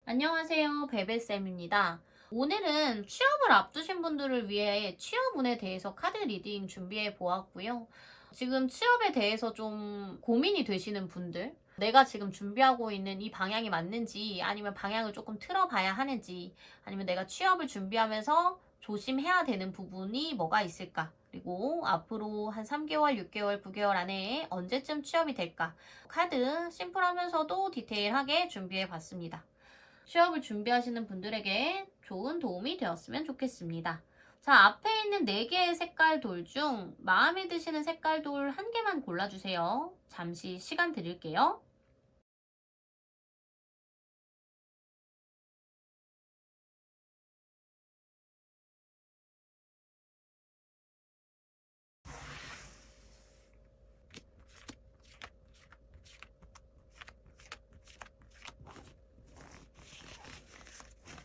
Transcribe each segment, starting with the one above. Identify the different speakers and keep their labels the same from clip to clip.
Speaker 1: 안녕하세요. 베베쌤입니다. 오늘은 취업을 앞두신 분들을 위해 취업운에 대해서 카드 리딩 준비해 보았고요. 지금 취업에 대해서 좀 고민이 되시는 분들, 내가 지금 준비하고 있는 이 방향이 맞는지, 아니면 방향을 조금 틀어봐야 하는지, 아니면 내가 취업을 준비하면서 조심해야 되는 부분이 뭐가 있을까? 그리고 앞으로 한 3개월, 6개월, 9개월 안에 언제쯤 취업이 될까? 카드 심플하면서도 디테일하게 준비해 봤습니다. 취업을 준비하시는 분들에게 좋은 도움이 되었으면 좋겠습니다. 자, 앞에 있는 4개의 색깔 돌 중 마음에 드시는 색깔 돌 1개만 골라주세요. 잠시 시간 드릴게요.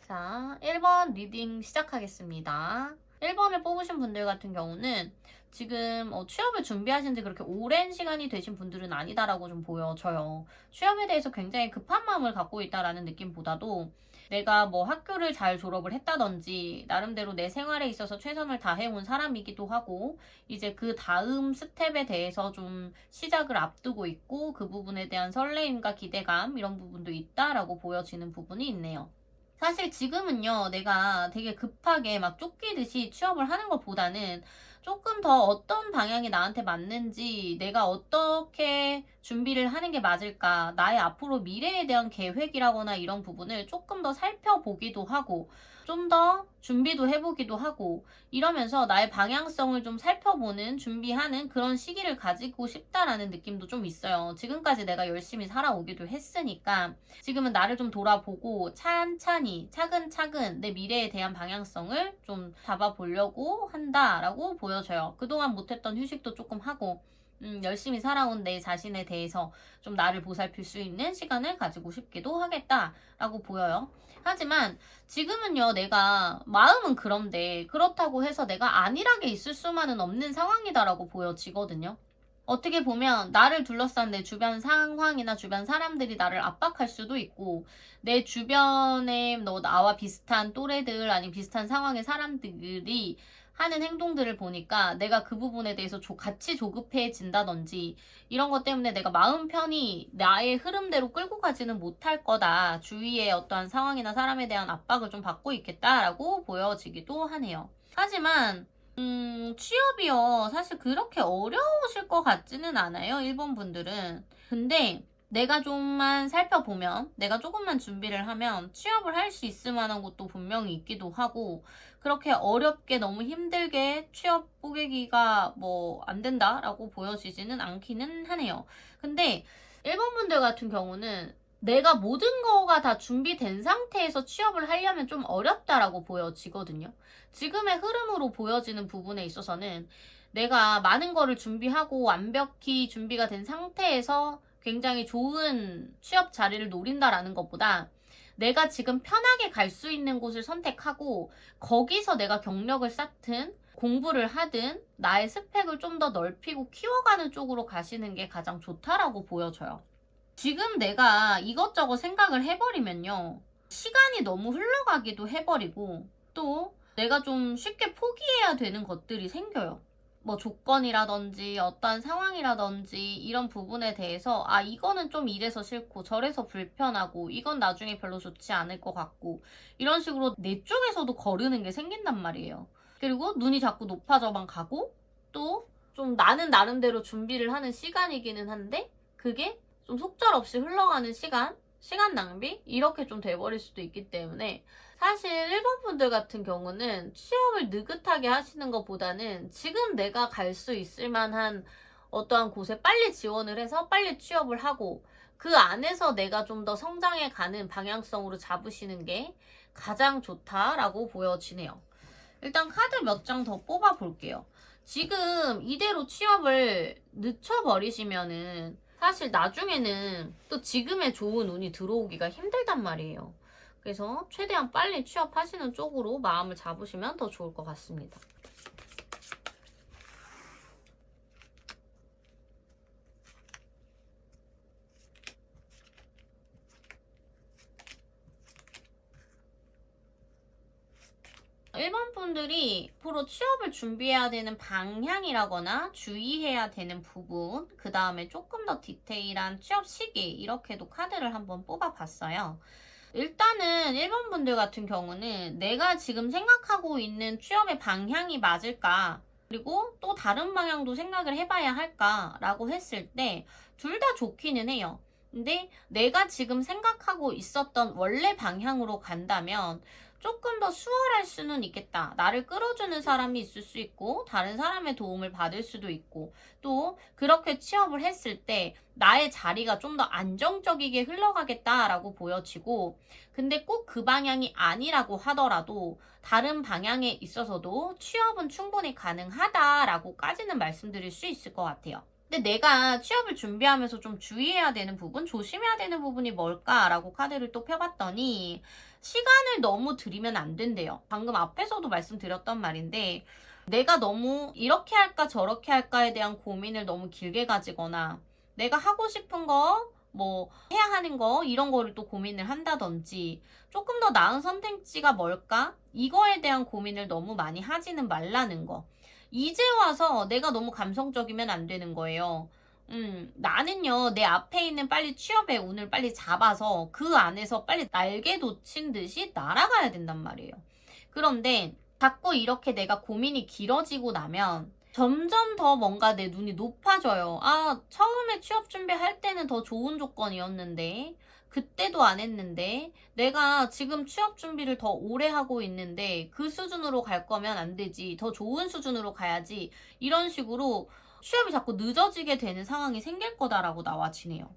Speaker 1: 자, 1번 리딩 시작하겠습니다. 1번을 뽑으신 분들 같은 경우는 지금 취업을 준비하신 지 그렇게 오랜 시간이 되신 분들은 아니다라고 좀 보여져요. 취업에 대해서 굉장히 급한 마음을 갖고 있다라는 느낌보다도 내가 뭐 학교를 잘 졸업을 했다든지 나름대로 내 생활에 있어서 최선을 다해온 사람이기도 하고 이제 그 다음 스텝에 대해서 좀 시작을 앞두고 있고 그 부분에 대한 설레임과 기대감 이런 부분도 있다라고 보여지는 부분이 있네요. 사실 지금은요, 내가 되게 급하게 막 쫓기듯이 취업을 하는 것보다는 조금 더 어떤 방향이 나한테 맞는지, 내가 어떻게 준비를 하는 게 맞을까, 나의 앞으로 미래에 대한 계획이라거나 이런 부분을 조금 더 살펴보기도 하고, 좀 더 준비도 해보기도 하고, 이러면서 나의 방향성을 좀 살펴보는, 준비하는 그런 시기를 가지고 싶다라는 느낌도 좀 있어요. 지금까지 내가 열심히 살아오기도 했으니까, 지금은 나를 좀 돌아보고 찬찬히 차근차근 내 미래에 대한 방향성을 좀 잡아보려고 한다라고 보여져요. 그동안 못했던 휴식도 조금 하고 열심히 살아온 내 자신에 대해서 좀 나를 보살필 수 있는 시간을 가지고 싶기도 하겠다라고 보여요. 하지만 지금은요, 내가 마음은 그런데 그렇다고 해서 내가 안일하게 있을 수만은 없는 상황이다라고 보여지거든요. 어떻게 보면 나를 둘러싼 내 주변 상황이나 주변 사람들이 나를 압박할 수도 있고 내 주변에 나와 비슷한 또래들 아니면 비슷한 상황의 사람들이 하는 행동들을 보니까 내가 그 부분에 대해서 같이 조급해진다든지 이런 것 때문에 내가 마음 편히 나의 흐름대로 끌고 가지는 못할 거다. 주위의 어떠한 상황이나 사람에 대한 압박을 좀 받고 있겠다라고 보여지기도 하네요. 하지만 취업이요. 사실 그렇게 어려우실 것 같지는 않아요, 일본 분들은. 근데 내가 좀만 살펴보면, 내가 조금만 준비를 하면 취업을 할 수 있을 만한 곳도 분명히 있기도 하고, 그렇게 어렵게 너무 힘들게 취업 보기가 뭐 안 된다라고 보여지지는 않기는 하네요. 근데 일본 분들 같은 경우는 내가 모든 거가 다 준비된 상태에서 취업을 하려면 좀 어렵다라고 보여지거든요. 지금의 흐름으로 보여지는 부분에 있어서는 내가 많은 거를 준비하고 완벽히 준비가 된 상태에서 굉장히 좋은 취업 자리를 노린다라는 것보다 내가 지금 편하게 갈 수 있는 곳을 선택하고 거기서 내가 경력을 쌓든 공부를 하든 나의 스펙을 좀 더 넓히고 키워가는 쪽으로 가시는 게 가장 좋다라고 보여져요. 지금 내가 이것저것 생각을 해버리면요. 시간이 너무 흘러가기도 해버리고 또 내가 좀 쉽게 포기해야 되는 것들이 생겨요. 뭐 조건이라든지 어떠한 상황이라든지 이런 부분에 대해서 이거는 좀 이래서 싫고 저래서 불편하고 이건 나중에 별로 좋지 않을 것 같고 이런 식으로 내 쪽에서도 거르는 게 생긴단 말이에요. 그리고 눈이 자꾸 높아져만 가고 또 좀 나는 나름대로 준비를 하는 시간이기는 한데 그게 좀 속절없이 흘러가는 시간 낭비? 이렇게 좀 돼버릴 수도 있기 때문에 사실 일본 분들 같은 경우는 취업을 느긋하게 하시는 것보다는 지금 내가 갈 수 있을 만한 어떠한 곳에 빨리 지원을 해서 빨리 취업을 하고 그 안에서 내가 좀 더 성장해 가는 방향성으로 잡으시는 게 가장 좋다라고 보여지네요. 일단 카드 몇 장 더 뽑아 볼게요. 지금 이대로 취업을 늦춰버리시면은 사실 나중에는 또 지금의 좋은 운이 들어오기가 힘들단 말이에요. 그래서 최대한 빨리 취업하시는 쪽으로 마음을 잡으시면 더 좋을 것 같습니다. 분들이 앞으로 취업을 준비해야 되는 방향이라거나 주의해야 되는 부분, 그 다음에 조금 더 디테일한 취업 시기, 이렇게도 카드를 한번 뽑아봤어요. 일단은 1번 분들 같은 경우는 내가 지금 생각하고 있는 취업의 방향이 맞을까? 그리고 또 다른 방향도 생각을 해봐야 할까라고 했을 때 둘 다 좋기는 해요. 근데 내가 지금 생각하고 있었던 원래 방향으로 간다면 조금 더 수월할 수는 있겠다. 나를 끌어주는 사람이 있을 수 있고, 다른 사람의 도움을 받을 수도 있고, 또 그렇게 취업을 했을 때 나의 자리가 좀 더 안정적이게 흘러가겠다라고 보여지고, 근데 꼭 그 방향이 아니라고 하더라도 다른 방향에 있어서도 취업은 충분히 가능하다라고까지는 말씀드릴 수 있을 것 같아요. 근데 내가 취업을 준비하면서 좀 주의해야 되는 부분, 조심해야 되는 부분이 뭘까라고 카드를 또 펴봤더니 시간을 너무 들이면 안 된대요. 방금 앞에서도 말씀드렸던 말인데 내가 너무 이렇게 할까 저렇게 할까에 대한 고민을 너무 길게 가지거나 내가 하고 싶은 거, 뭐 해야 하는 거 이런 거를 또 고민을 한다든지 조금 더 나은 선택지가 뭘까? 이거에 대한 고민을 너무 많이 하지는 말라는 거. 이제 와서 내가 너무 감성적이면 안 되는 거예요. 나는요, 내 앞에 있는 빨리 취업의 운을 빨리 잡아서 그 안에서 빨리 날개 돋친 듯이 날아가야 된단 말이에요. 그런데 자꾸 이렇게 내가 고민이 길어지고 나면 점점 더 뭔가 내 눈이 높아져요. 아, 처음에 취업 준비할 때는 더 좋은 조건이었는데, 그때도 안 했는데, 내가 지금 취업 준비를 더 오래 하고 있는데, 그 수준으로 갈 거면 안 되지. 더 좋은 수준으로 가야지. 이런 식으로 취업이 자꾸 늦어지게 되는 상황이 생길 거다라고 나와지네요.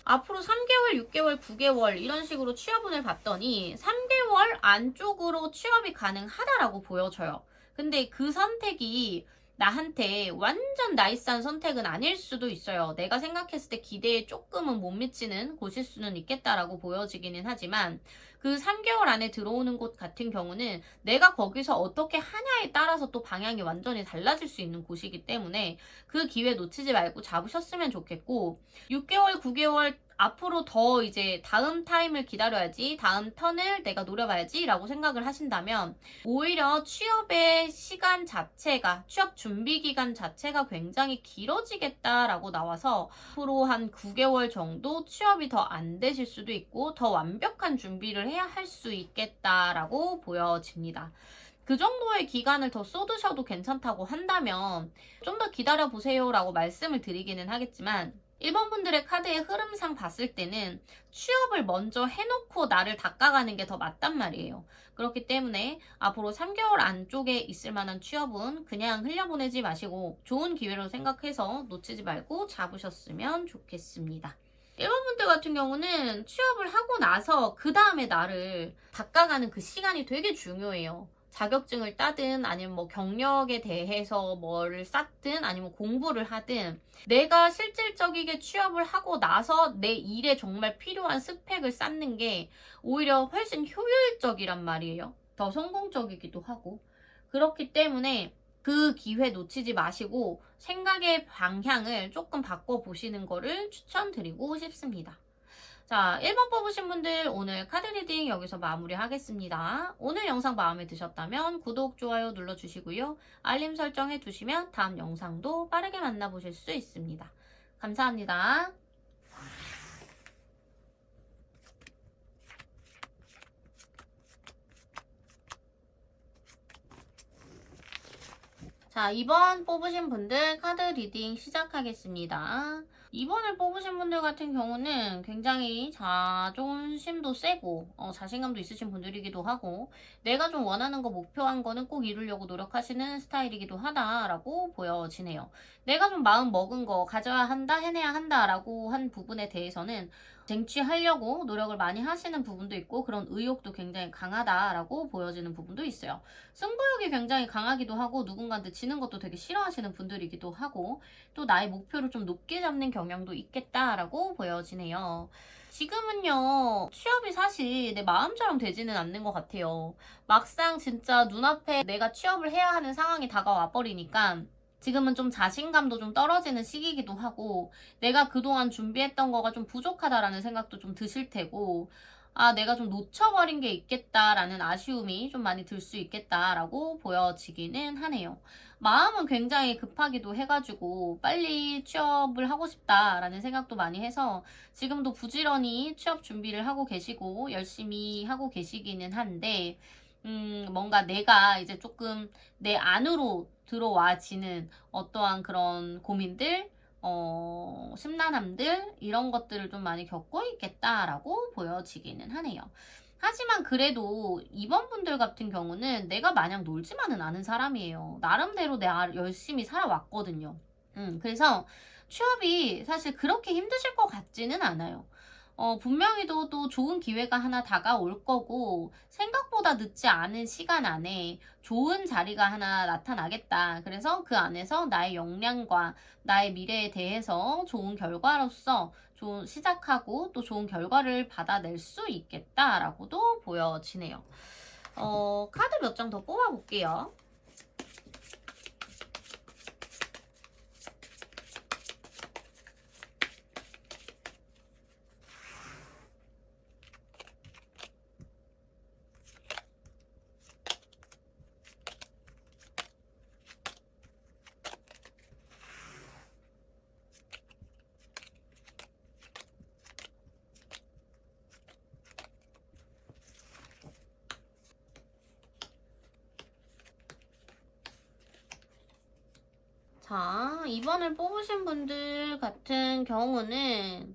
Speaker 1: 앞으로 3개월, 6개월, 9개월 이런 식으로 취업운을 봤더니 3개월 안쪽으로 취업이 가능하다라고 보여져요. 근데 그 선택이 나한테 완전 나이스한 선택은 아닐 수도 있어요. 내가 생각했을 때 기대에 조금은 못 미치는 곳일 수는 있겠다라고 보여지기는 하지만 그 3개월 안에 들어오는 곳 같은 경우는 내가 거기서 어떻게 하냐에 따라서 또 방향이 완전히 달라질 수 있는 곳이기 때문에 그 기회 놓치지 말고 잡으셨으면 좋겠고 6개월, 9개월 앞으로 더 이제 다음 타임을 기다려야지, 다음 턴을 내가 노려봐야지 라고 생각을 하신다면 오히려 취업의 시간 자체가, 취업 준비 기간 자체가 굉장히 길어지겠다라고 나와서 앞으로 한 9개월 정도 취업이 더 안 되실 수도 있고 더 완벽한 준비를 해야 할 수 있겠다라고 보여집니다. 그 정도의 기간을 더 쏟으셔도 괜찮다고 한다면 좀 더 기다려보세요 라고 말씀을 드리기는 하겠지만 1번 분들의 카드의 흐름상 봤을 때는 취업을 먼저 해놓고 나를 닦아가는 게 더 맞단 말이에요. 그렇기 때문에 앞으로 3개월 안쪽에 있을 만한 취업은 그냥 흘려보내지 마시고 좋은 기회로 생각해서 놓치지 말고 잡으셨으면 좋겠습니다. 1번 분들 같은 경우는 취업을 하고 나서 그 다음에 나를 닦아가는 그 시간이 되게 중요해요. 자격증을 따든 아니면 뭐 경력에 대해서 뭐를 쌓든 아니면 공부를 하든 내가 실질적이게 취업을 하고 나서 내 일에 정말 필요한 스펙을 쌓는 게 오히려 훨씬 효율적이란 말이에요. 더 성공적이기도 하고. 그렇기 때문에 그 기회 놓치지 마시고 생각의 방향을 조금 바꿔보시는 거를 추천드리고 싶습니다. 자, 1번 뽑으신 분들 오늘 카드 리딩 여기서 마무리하겠습니다. 오늘 영상 마음에 드셨다면 구독, 좋아요 눌러주시고요. 알림 설정해 두시면 다음 영상도 빠르게 만나보실 수 있습니다. 감사합니다. 자, 2번 뽑으신 분들 카드 리딩 시작하겠습니다. 2번을 뽑으신 분들 같은 경우는 굉장히 자존심도 세고 자신감도 있으신 분들이기도 하고 내가 좀 원하는 거 목표한 거는 꼭 이루려고 노력하시는 스타일이기도 하다라고 보여지네요. 내가 좀 마음 먹은 거 가져야 한다, 해내야 한다라고 한 부분에 대해서는 쟁취하려고 노력을 많이 하시는 부분도 있고 그런 의욕도 굉장히 강하다라고 보여지는 부분도 있어요. 승부욕이 굉장히 강하기도 하고 누군가한테 지는 것도 되게 싫어하시는 분들이기도 하고 또 나의 목표를 좀 높게 잡는 경향도 있겠다라고 보여지네요. 지금은요, 취업이 사실 내 마음처럼 되지는 않는 것 같아요. 막상 진짜 눈앞에 내가 취업을 해야 하는 상황이 다가와 버리니까 지금은 좀 자신감도 좀 떨어지는 시기이기도 하고 내가 그동안 준비했던 거가 좀 부족하다라는 생각도 좀 드실 테고 아, 내가 좀 놓쳐버린 게 있겠다라는 아쉬움이 좀 많이 들 수 있겠다라고 보여지기는 하네요. 마음은 굉장히 급하기도 해가지고 빨리 취업을 하고 싶다라는 생각도 많이 해서 지금도 부지런히 취업 준비를 하고 계시고 열심히 하고 계시기는 한데, 뭔가 내가 이제 조금 내 안으로 들어와지는 어떠한 그런 고민들, 심란함들, 이런 것들을 좀 많이 겪고 있겠다라고 보여지기는 하네요. 하지만 그래도 이번 분들 같은 경우는 내가 마냥 놀지만은 않은 사람이에요. 나름대로 내가 열심히 살아왔거든요. 그래서 취업이 사실 그렇게 힘드실 것 같지는 않아요. 분명히도 또 좋은 기회가 하나 다가올 거고, 생각보다 늦지 않은 시간 안에 좋은 자리가 하나 나타나겠다. 그래서 그 안에서 나의 역량과 나의 미래에 대해서 좋은 결과로서 좋은 시작하고 또 좋은 결과를 받아낼 수 있겠다라고도 보여지네요. 카드 몇 장 더 뽑아볼게요. 자, 이번을 뽑으신 분들 같은 경우는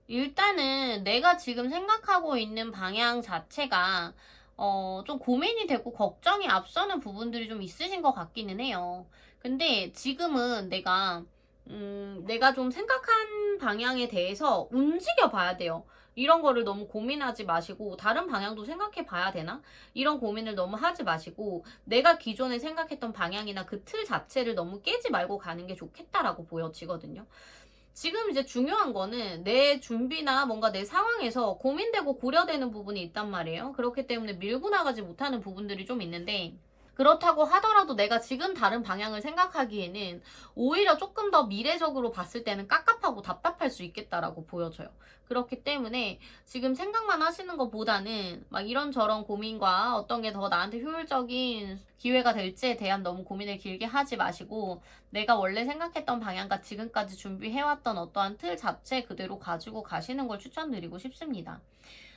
Speaker 1: 일단은 내가 지금 생각하고 있는 방향 자체가 좀 고민이 되고 걱정이 앞서는 부분들이 좀 있으신 것 같기는 해요. 근데 지금은 내가 좀 생각한 방향에 대해서 움직여 봐야 돼요. 이런 거를 너무 고민하지 마시고 다른 방향도 생각해 봐야 되나? 이런 고민을 너무 하지 마시고 내가 기존에 생각했던 방향이나 그 틀 자체를 너무 깨지 말고 가는 게 좋겠다라고 보여지거든요. 지금 이제 중요한 거는 내 준비나 뭔가 내 상황에서 고민되고 고려되는 부분이 있단 말이에요. 그렇기 때문에 밀고 나가지 못하는 부분들이 좀 있는데, 그렇다고 하더라도 내가 지금 다른 방향을 생각하기에는 오히려 조금 더 미래적으로 봤을 때는 깝깝하고 답답할 수 있겠다라고 보여져요. 그렇기 때문에 지금 생각만 하시는 것보다는 막 이런저런 고민과 어떤 게 더 나한테 효율적인 기회가 될지에 대한 너무 고민을 길게 하지 마시고 내가 원래 생각했던 방향과 지금까지 준비해왔던 어떠한 틀 자체 그대로 가지고 가시는 걸 추천드리고 싶습니다.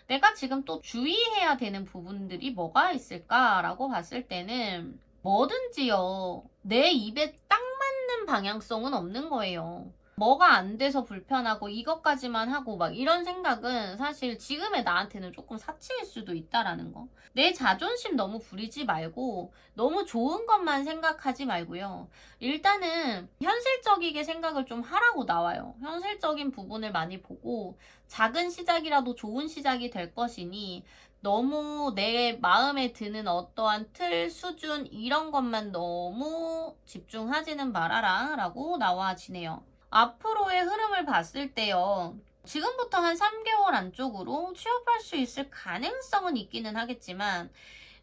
Speaker 1: 내가 지금 또 주의해야 되는 부분들이 뭐가 있을까라고 봤을 때는 뭐든지요. 내 입에 딱 맞는 방향성은 없는 거예요. 뭐가 안 돼서 불편하고 이것까지만 하고 막 이런 생각은 사실 지금의 나한테는 조금 사치일 수도 있다라는 거. 내 자존심 너무 부리지 말고 너무 좋은 것만 생각하지 말고요. 일단은 현실적이게 생각을 좀 하라고 나와요. 현실적인 부분을 많이 보고 작은 시작이라도 좋은 시작이 될 것이니 너무 내 마음에 드는 어떠한 틀, 수준 이런 것만 너무 집중하지는 말아라 라고 나와지네요. 앞으로의 흐름을 봤을 때요. 지금부터 한 3개월 안쪽으로 취업할 수 있을 가능성은 있기는 하겠지만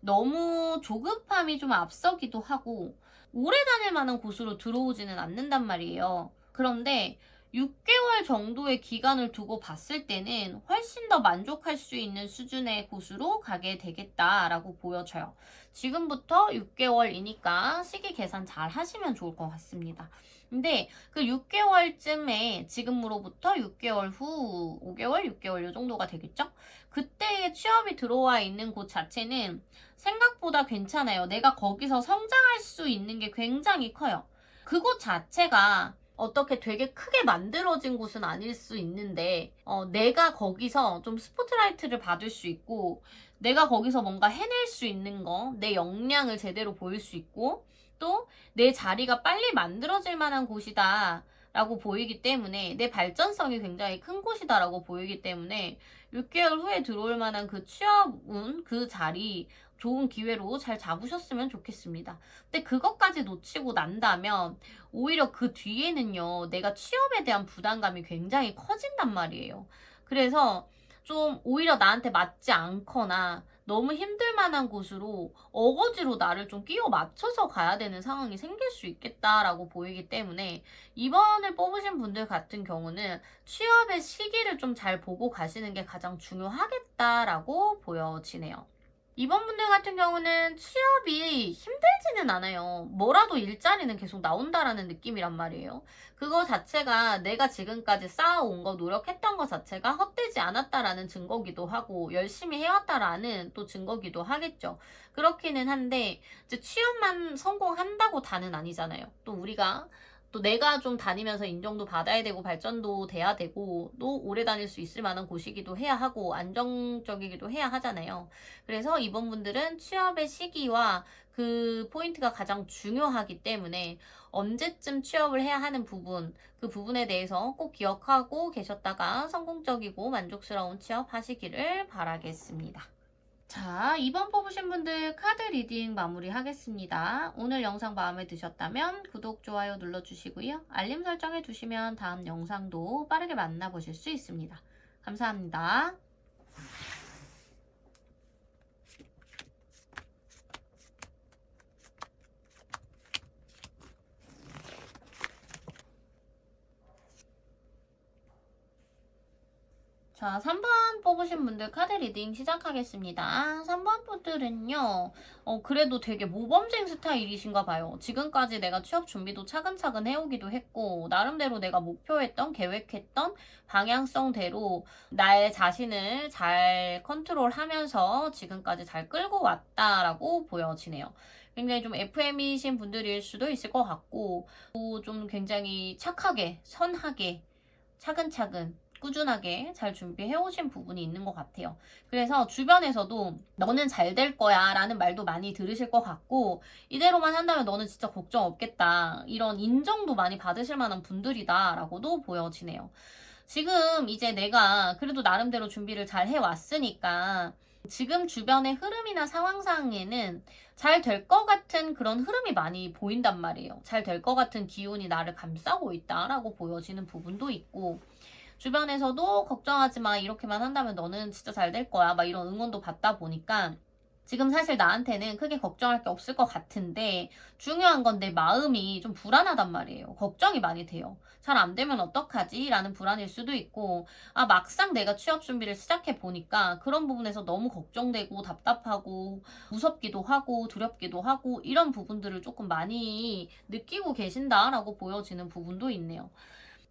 Speaker 1: 너무 조급함이 좀 앞서기도 하고 오래 다닐 만한 곳으로 들어오지는 않는단 말이에요. 그런데 6개월 정도의 기간을 두고 봤을 때는 훨씬 더 만족할 수 있는 수준의 곳으로 가게 되겠다라고 보여져요. 지금부터 6개월이니까 시기 계산 잘 하시면 좋을 것 같습니다. 근데 그 6개월쯤에 지금으로부터 6개월 후 5개월, 6개월 요 정도가 되겠죠? 그때의 취업이 들어와 있는 곳 자체는 생각보다 괜찮아요. 내가 거기서 성장할 수 있는 게 굉장히 커요. 그곳 자체가 어떻게 되게 크게 만들어진 곳은 아닐 수 있는데 내가 거기서 좀 스포트라이트를 받을 수 있고 내가 거기서 뭔가 해낼 수 있는 거, 내 역량을 제대로 보일 수 있고 또 내 자리가 빨리 만들어질 만한 곳이다 라고 보이기 때문에 내 발전성이 굉장히 큰 곳이다라고 보이기 때문에 6개월 후에 들어올 만한 그 취업운, 그 자리 좋은 기회로 잘 잡으셨으면 좋겠습니다. 근데 그것까지 놓치고 난다면 오히려 그 뒤에는요, 내가 취업에 대한 부담감이 굉장히 커진단 말이에요. 그래서 좀 오히려 나한테 맞지 않거나 너무 힘들 만한 곳으로 어거지로 나를 좀 끼워 맞춰서 가야 되는 상황이 생길 수 있겠다라고 보이기 때문에 이번을 뽑으신 분들 같은 경우는 취업의 시기를 좀 잘 보고 가시는 게 가장 중요하겠다라고 보여지네요. 이번 분들 같은 경우는 취업이 힘들지는 않아요. 뭐라도 일자리는 계속 나온다라는 느낌이란 말이에요. 그거 자체가 내가 지금까지 쌓아온 거, 노력했던 거 자체가 헛되지 않았다라는 증거기도 하고, 열심히 해왔다라는 또 증거기도 하겠죠. 그렇기는 한데, 이제 취업만 성공한다고 다는 아니잖아요. 또 우리가 또 내가 좀 다니면서 인정도 받아야 되고 발전도 돼야 되고 또 오래 다닐 수 있을 만한 곳이기도 해야 하고 안정적이기도 해야 하잖아요. 그래서 이번 분들은 취업의 시기와 그 포인트가 가장 중요하기 때문에 언제쯤 취업을 해야 하는 부분, 그 부분에 대해서 꼭 기억하고 계셨다가 성공적이고 만족스러운 취업 하시기를 바라겠습니다. 자, 2번 뽑으신 분들 카드 리딩 마무리하겠습니다. 오늘 영상 마음에 드셨다면 구독, 좋아요 눌러주시고요. 알림 설정해 두시면 다음 영상도 빠르게 만나보실 수 있습니다. 감사합니다. 자, 3번 뽑으신 분들 카드 리딩 시작하겠습니다. 3번 분들은요, 그래도 되게 모범생 스타일이신가 봐요. 지금까지 내가 취업 준비도 차근차근 해오기도 했고, 나름대로 내가 목표했던, 계획했던 방향성대로 나의 자신을 잘 컨트롤하면서 지금까지 잘 끌고 왔다라고 보여지네요. 굉장히 좀 FM이신 분들일 수도 있을 것 같고, 또 좀 굉장히 착하게, 선하게, 차근차근 꾸준하게 잘 준비해 오신 부분이 있는 것 같아요. 그래서 주변에서도 너는 잘 될 거야 라는 말도 많이 들으실 것 같고 이대로만 한다면 너는 진짜 걱정 없겠다 이런 인정도 많이 받으실 만한 분들이다 라고도 보여지네요. 지금 이제 내가 그래도 나름대로 준비를 잘 해왔으니까 지금 주변의 흐름이나 상황상에는 잘 될 것 같은 그런 흐름이 많이 보인단 말이에요. 잘 될 것 같은 기운이 나를 감싸고 있다라고 보여지는 부분도 있고 주변에서도 걱정하지 마. 이렇게만 한다면 너는 진짜 잘 될 거야. 막 이런 응원도 받다 보니까 지금 사실 나한테는 크게 걱정할 게 없을 것 같은데 중요한 건 내 마음이 좀 불안하단 말이에요. 걱정이 많이 돼요. 잘 안 되면 어떡하지? 라는 불안일 수도 있고 막상 내가 취업 준비를 시작해 보니까 그런 부분에서 너무 걱정되고 답답하고 무섭기도 하고 두렵기도 하고 이런 부분들을 조금 많이 느끼고 계신다라고 보여지는 부분도 있네요.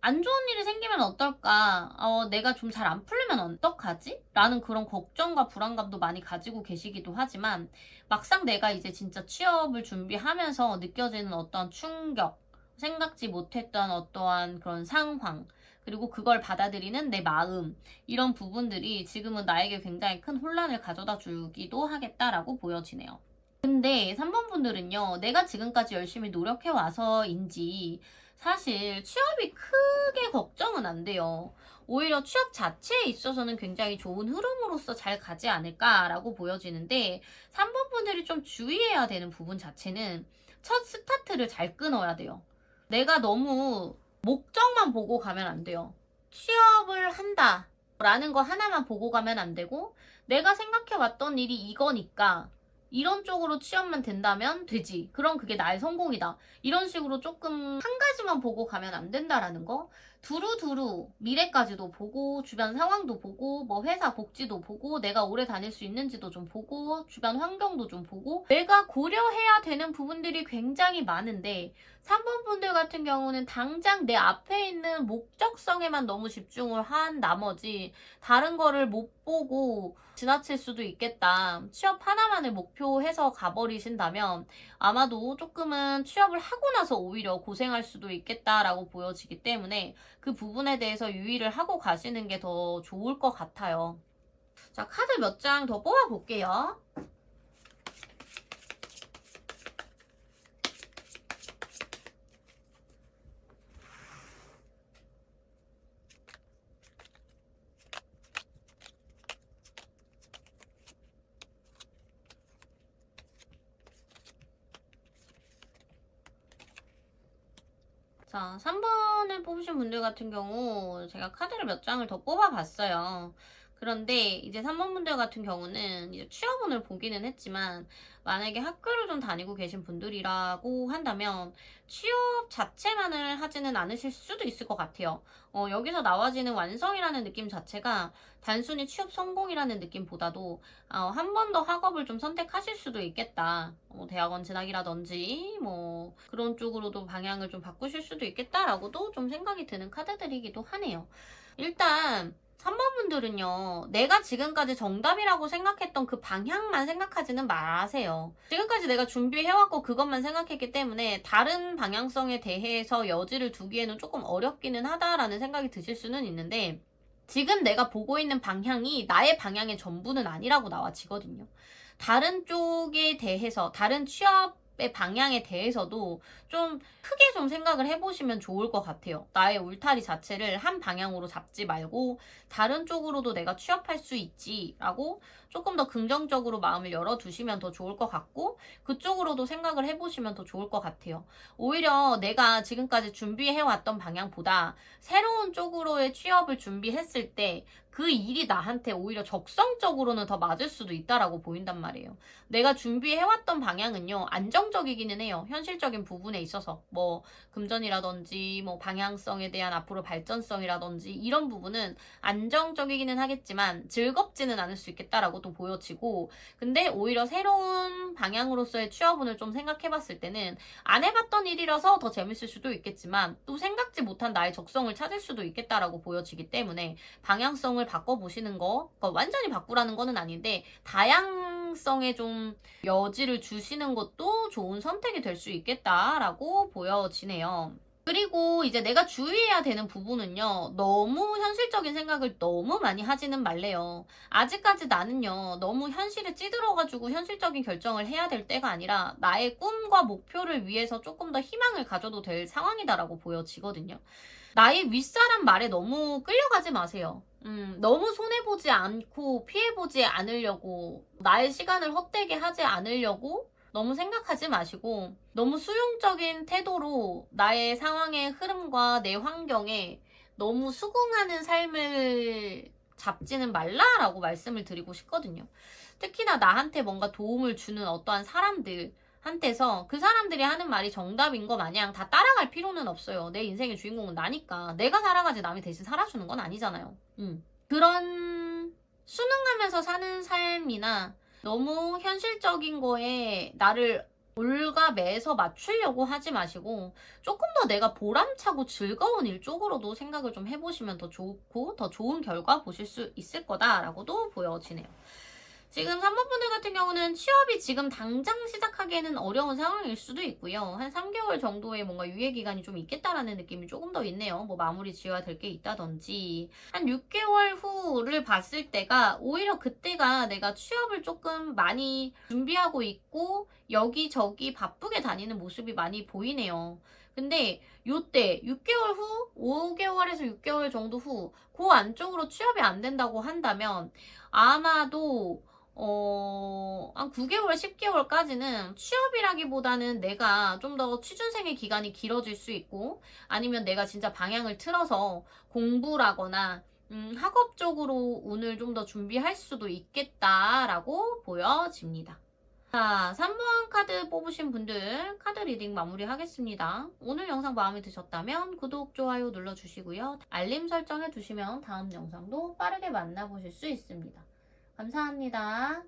Speaker 1: 안 좋은 일이 생기면 어떨까? 내가 좀 잘 안 풀리면 어떡하지? 라는 그런 걱정과 불안감도 많이 가지고 계시기도 하지만 막상 내가 이제 진짜 취업을 준비하면서 느껴지는 어떠한 충격, 생각지 못했던 어떠한 그런 상황, 그리고 그걸 받아들이는 내 마음, 이런 부분들이 지금은 나에게 굉장히 큰 혼란을 가져다 주기도 하겠다라고 보여지네요. 근데 3번 분들은요, 내가 지금까지 열심히 노력해 와서인지 사실 취업이 크게 걱정은 안 돼요. 오히려 취업 자체에 있어서는 굉장히 좋은 흐름으로서 잘 가지 않을까라고 보여지는데 3번 분들이 좀 주의해야 되는 부분 자체는 첫 스타트를 잘 끊어야 돼요. 내가 너무 목적만 보고 가면 안 돼요. 취업을 한다 라는 거 하나만 보고 가면 안 되고 내가 생각해 왔던 일이 이거니까 이런 쪽으로 취업만 된다면 되지. 그럼 그게 나의 성공이다. 이런 식으로 조금 한 가지만 보고 가면 안 된다라는 거. 두루두루 미래까지도 보고 주변 상황도 보고 뭐 회사 복지도 보고 내가 오래 다닐 수 있는지도 좀 보고 주변 환경도 좀 보고 내가 고려해야 되는 부분들이 굉장히 많은데 3번 분들 같은 경우는 당장 내 앞에 있는 목적성에만 너무 집중을 한 나머지 다른 거를 못 보고 지나칠 수도 있겠다. 취업 하나만을 목표해서 가버리신다면 아마도 조금은 취업을 하고 나서 오히려 고생할 수도 있겠다라고 보여지기 때문에 그 부분에 대해서 유의를 하고 가시는 게 더 좋을 것 같아요. 자, 카드 몇 장 더 뽑아볼게요. 자, 3번을 뽑으신 분들 같은 경우 제가 카드를 몇 장을 더 뽑아봤어요. 그런데 이제 3번 분들 같은 경우는 이제 취업운을 보기는 했지만 만약에 학교를 좀 다니고 계신 분들이라고 한다면 취업 자체만을 하지는 않으실 수도 있을 것 같아요. 여기서 나와지는 완성이라는 느낌 자체가 단순히 취업 성공이라는 느낌보다도 한 번 더 학업을 좀 선택하실 수도 있겠다. 대학원 진학이라든지 뭐 그런 쪽으로도 방향을 좀 바꾸실 수도 있겠다라고도 좀 생각이 드는 카드들이기도 하네요. 일단 3번 분들은요, 내가 지금까지 정답이라고 생각했던 그 방향만 생각하지는 마세요. 지금까지 내가 준비해왔고 그것만 생각했기 때문에 다른 방향성에 대해서 여지를 두기에는 조금 어렵기는 하다라는 생각이 드실 수는 있는데, 지금 내가 보고 있는 방향이 나의 방향의 전부는 아니라고 나와지거든요. 다른 쪽에 대해서, 다른 취업의 방향에 대해서도 좀 크게 좀 생각을 해보시면 좋을 것 같아요. 나의 울타리 자체를 한 방향으로 잡지 말고 다른 쪽으로도 내가 취업할 수 있지라고 조금 더 긍정적으로 마음을 열어두시면 더 좋을 것 같고 그쪽으로도 생각을 해보시면 더 좋을 것 같아요. 오히려 내가 지금까지 준비해왔던 방향보다 새로운 쪽으로의 취업을 준비했을 때 그 일이 나한테 오히려 적성적으로는 더 맞을 수도 있다라고 보인단 말이에요. 내가 준비해왔던 방향은요, 안정적이기는 해요. 현실적인 부분에 있어서. 뭐, 금전이라든지, 뭐, 방향성에 대한 앞으로 발전성이라든지, 이런 부분은 안정적이기는 하겠지만, 즐겁지는 않을 수 있겠다라고 또 보여지고, 근데 오히려 새로운 방향으로서의 취업운을 좀 생각해봤을 때는, 안 해봤던 일이라서 더 재밌을 수도 있겠지만, 또 생각지 못한 나의 적성을 찾을 수도 있겠다라고 보여지기 때문에, 방향성을 바꿔보시는 거, 그러니까 완전히 바꾸라는 거는 아닌데, 다양성에 좀 여지를 주시는 것도 좋은 선택이 될 수 있겠다라고 보여지네요. 그리고 이제 내가 주의해야 되는 부분은요, 너무 현실적인 생각을 너무 많이 하지는 말래요. 아직까지 나는요, 너무 현실에 찌들어가지고 현실적인 결정을 해야 될 때가 아니라 나의 꿈과 목표를 위해서 조금 더 희망을 가져도 될 상황이다라고 보여지거든요. 나의 윗사람 말에 너무 끌려가지 마세요. 너무 손해보지 않고 피해보지 않으려고, 나의 시간을 헛되게 하지 않으려고 너무 생각하지 마시고, 너무 수용적인 태도로 나의 상황의 흐름과 내 환경에 너무 수긍하는 삶을 잡지는 말라라고 말씀을 드리고 싶거든요. 특히나 나한테 뭔가 도움을 주는 어떠한 사람들, 한테서 그 사람들이 하는 말이 정답인 거 마냥 다 따라갈 필요는 없어요. 내 인생의 주인공은 나니까. 내가 살아가지 남이 대신 살아주는 건 아니잖아요. 그런 순응하면서 사는 삶이나 너무 현실적인 거에 나를 올가매서 맞추려고 하지 마시고 조금 더 내가 보람차고 즐거운 일 쪽으로도 생각을 좀 해보시면 더 좋고 더 좋은 결과 보실 수 있을 거다라고도 보여지네요. 지금 3번 분들 같은 경우는 취업이 지금 당장 시작하기에는 어려운 상황일 수도 있고요. 한 3개월 정도의 뭔가 유예 기간이 좀 있겠다라는 느낌이 조금 더 있네요. 뭐 마무리 지어야 될 게 있다든지. 한 6개월 후를 봤을 때가 오히려 그때가 내가 취업을 조금 많이 준비하고 있고 여기저기 바쁘게 다니는 모습이 많이 보이네요. 근데 요때 6개월 후, 5개월에서 6개월 정도 후, 그 안쪽으로 취업이 안 된다고 한다면 아마도 한 9개월, 10개월까지는 취업이라기보다는 내가 좀 더 취준생의 기간이 길어질 수 있고 아니면 내가 진짜 방향을 틀어서 공부라거나 학업 쪽으로 운을 좀 더 준비할 수도 있겠다라고 보여집니다. 자, 3번 카드 뽑으신 분들 카드 리딩 마무리하겠습니다. 오늘 영상 마음에 드셨다면 구독, 좋아요 눌러주시고요. 알림 설정해 두시면 다음 영상도 빠르게 만나보실 수 있습니다. 감사합니다.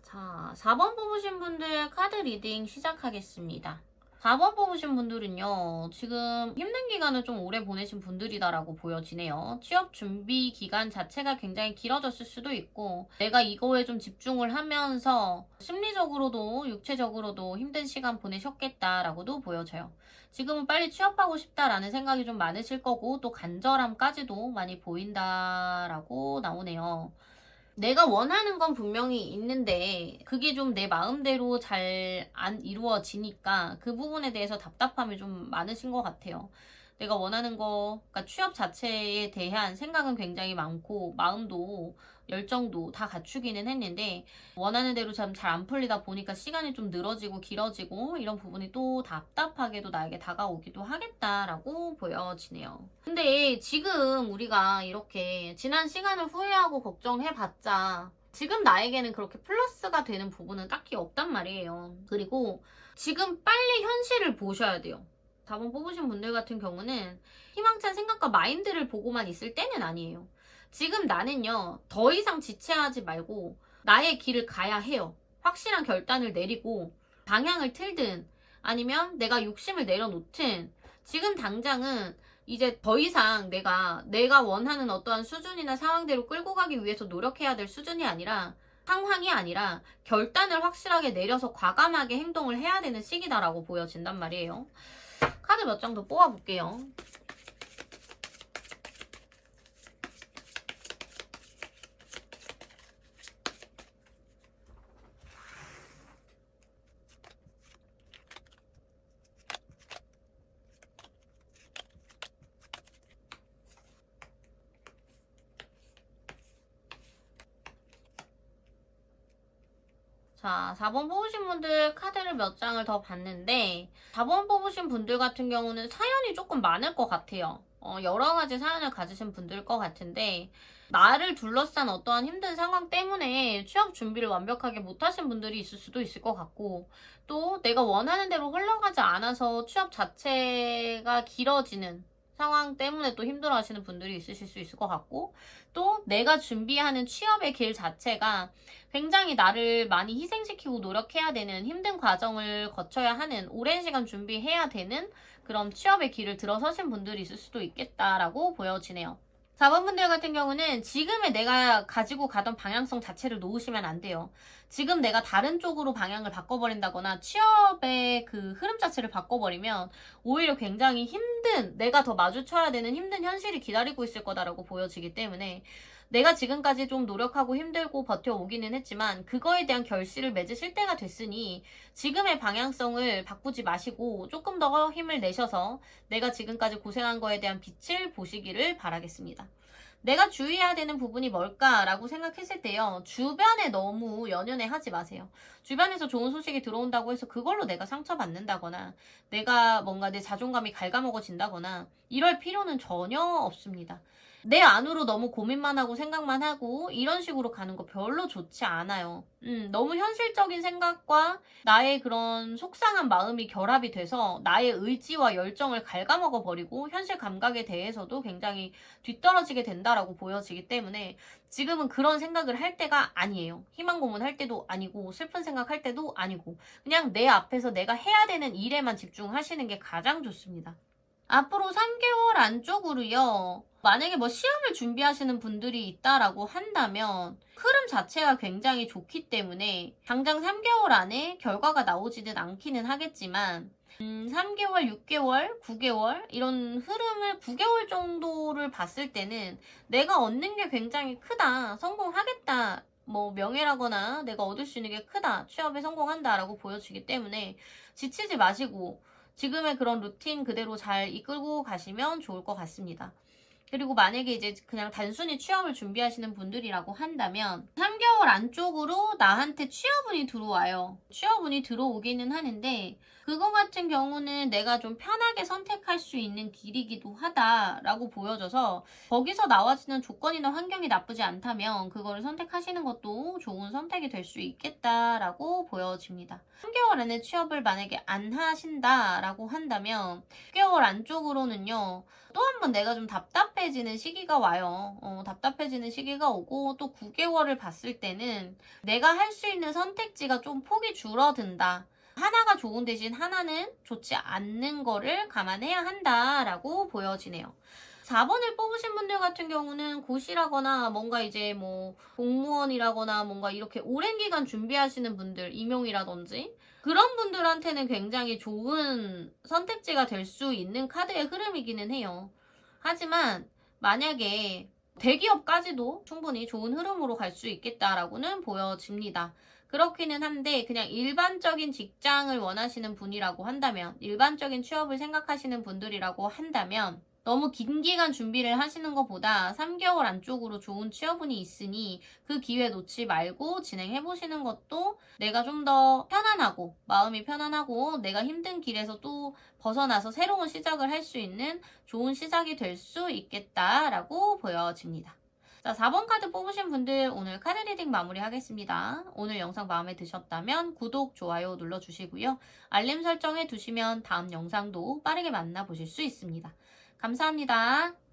Speaker 1: 자, 4번 뽑으신 분들 카드 리딩 시작하겠습니다. 4번 뽑으신 분들은요, 지금 힘든 기간을 좀 오래 보내신 분들이다라고 보여지네요. 취업 준비 기간 자체가 굉장히 길어졌을 수도 있고, 내가 이거에 좀 집중을 하면서 심리적으로도 육체적으로도 힘든 시간 보내셨겠다라고도 보여져요. 지금은 빨리 취업하고 싶다라는 생각이 좀 많으실 거고, 또 간절함까지도 많이 보인다라고 나오네요. 내가 원하는 건 분명히 있는데 그게 좀 내 마음대로 잘 안 이루어지니까 그 부분에 대해서 답답함이 좀 많으신 것 같아요. 내가 원하는 거, 그러니까 취업 자체에 대한 생각은 굉장히 많고, 마음도, 열정도 다 갖추기는 했는데, 원하는 대로 잘 안 풀리다 보니까 시간이 좀 늘어지고 길어지고, 이런 부분이 또 답답하게도 나에게 다가오기도 하겠다라고 보여지네요. 근데 지금 우리가 이렇게 지난 시간을 후회하고 걱정해봤자, 지금 나에게는 그렇게 플러스가 되는 부분은 딱히 없단 말이에요. 그리고 지금 빨리 현실을 보셔야 돼요. 4번 뽑으신 분들 같은 경우는 희망찬 생각과 마인드를 보고만 있을 때는 아니에요. 지금 나는요, 더 이상 지체하지 말고 나의 길을 가야 해요. 확실한 결단을 내리고 방향을 틀든 아니면 내가 욕심을 내려놓든 지금 당장은 이제 더 이상 내가 원하는 어떠한 수준이나 상황대로 끌고 가기 위해서 노력해야 될 수준이 아니라 상황이 아니라 결단을 확실하게 내려서 과감하게 행동을 해야 되는 시기다라고 보여진단 말이에요. 카드 몇 장 더 뽑아볼게요. 자, 4번 뽑으신 분들 카드를 몇 장을 더 봤는데 4번 뽑으신 분들 같은 경우는 사연이 조금 많을 것 같아요. 여러 가지 사연을 가지신 분들일 것 같은데 나를 둘러싼 어떠한 힘든 상황 때문에 취업 준비를 완벽하게 못하신 분들이 있을 수도 있을 것 같고 또 내가 원하는 대로 흘러가지 않아서 취업 자체가 길어지는 상황 때문에 또 힘들어하시는 분들이 있으실 수 있을 것 같고 또 내가 준비하는 취업의 길 자체가 굉장히 나를 많이 희생시키고 노력해야 되는 힘든 과정을 거쳐야 하는 오랜 시간 준비해야 되는 그런 취업의 길을 들어서신 분들이 있을 수도 있겠다라고 보여지네요. 4번 분들 같은 경우는 지금의 내가 가지고 가던 방향성 자체를 놓으시면 안 돼요. 지금 내가 다른 쪽으로 방향을 바꿔버린다거나 취업의 그 흐름 자체를 바꿔버리면 오히려 굉장히 힘든, 내가 더 마주쳐야 되는 힘든 현실이 기다리고 있을 거다라고 보여지기 때문에 내가 지금까지 좀 노력하고 힘들고 버텨오기는 했지만 그거에 대한 결실을 맺으실 때가 됐으니 지금의 방향성을 바꾸지 마시고 조금 더 힘을 내셔서 내가 지금까지 고생한 거에 대한 빛을 보시기를 바라겠습니다. 내가 주의해야 되는 부분이 뭘까라고 생각했을 때요. 주변에 너무 연연해 하지 마세요. 주변에서 좋은 소식이 들어온다고 해서 그걸로 내가 상처받는다거나 내가 뭔가 내 자존감이 갉아먹어진다거나 이럴 필요는 전혀 없습니다. 내 안으로 너무 고민만 하고 생각만 하고 이런 식으로 가는 거 별로 좋지 않아요. 너무 현실적인 생각과 나의 그런 속상한 마음이 결합이 돼서 나의 의지와 열정을 갉아먹어 버리고 현실 감각에 대해서도 굉장히 뒤떨어지게 된다라고 보여지기 때문에 지금은 그런 생각을 할 때가 아니에요. 희망 고문할 때도 아니고 슬픈 생각할 때도 아니고 그냥 내 앞에서 내가 해야 되는 일에만 집중하시는 게 가장 좋습니다. 앞으로 3개월 안쪽으로요. 만약에 뭐 시험을 준비하시는 분들이 있다라고 한다면 흐름 자체가 굉장히 좋기 때문에 당장 3개월 안에 결과가 나오지는 않기는 하겠지만 3개월, 6개월, 9개월 이런 흐름을 9개월 정도를 봤을 때는 내가 얻는 게 굉장히 크다. 성공하겠다. 뭐 명예라거나 내가 얻을 수 있는 게 크다. 취업에 성공한다라고 보여지기 때문에 지치지 마시고 지금의 그런 루틴 그대로 잘 이끌고 가시면 좋을 것 같습니다. 그리고 만약에 이제 그냥 단순히 취업을 준비하시는 분들이라고 한다면 3개월 안쪽으로 나한테 취업운이 들어와요. 취업운이 들어오기는 하는데 그거 같은 경우는 내가 좀 편하게 선택할 수 있는 길이기도 하다라고 보여져서 거기서 나와지는 조건이나 환경이 나쁘지 않다면 그거를 선택하시는 것도 좋은 선택이 될 수 있겠다라고 보여집니다. 3개월 안에 취업을 만약에 안 하신다라고 한다면 6개월 안쪽으로는요. 또 한 번 내가 좀 답답해지는 시기가 와요. 답답해지는 시기가 오고 또 9개월을 봤을 때는 내가 할 수 있는 선택지가 좀 폭이 줄어든다. 하나가 좋은 대신 하나는 좋지 않는 거를 감안해야 한다라고 보여지네요. 4번을 뽑으신 분들 같은 경우는 고시라거나 뭔가 이제 뭐 공무원이라거나 뭔가 이렇게 오랜 기간 준비하시는 분들, 임용이라든지 그런 분들한테는 굉장히 좋은 선택지가 될 수 있는 카드의 흐름이기는 해요. 하지만 만약에 대기업까지도 충분히 좋은 흐름으로 갈 수 있겠다라고는 보여집니다. 그렇기는 한데 그냥 일반적인 직장을 원하시는 분이라고 한다면, 일반적인 취업을 생각하시는 분들이라고 한다면 너무 긴 기간 준비를 하시는 것보다 3개월 안쪽으로 좋은 취업운이 있으니 그 기회 놓지 말고 진행해 보시는 것도 내가 좀 더 편안하고 마음이 편안하고 내가 힘든 길에서 또 벗어나서 새로운 시작을 할 수 있는 좋은 시작이 될 수 있겠다라고 보여집니다. 자, 4번 카드 뽑으신 분들 오늘 카드 리딩 마무리하겠습니다. 오늘 영상 마음에 드셨다면 구독, 좋아요 눌러주시고요. 알림 설정해 두시면 다음 영상도 빠르게 만나보실 수 있습니다. 감사합니다.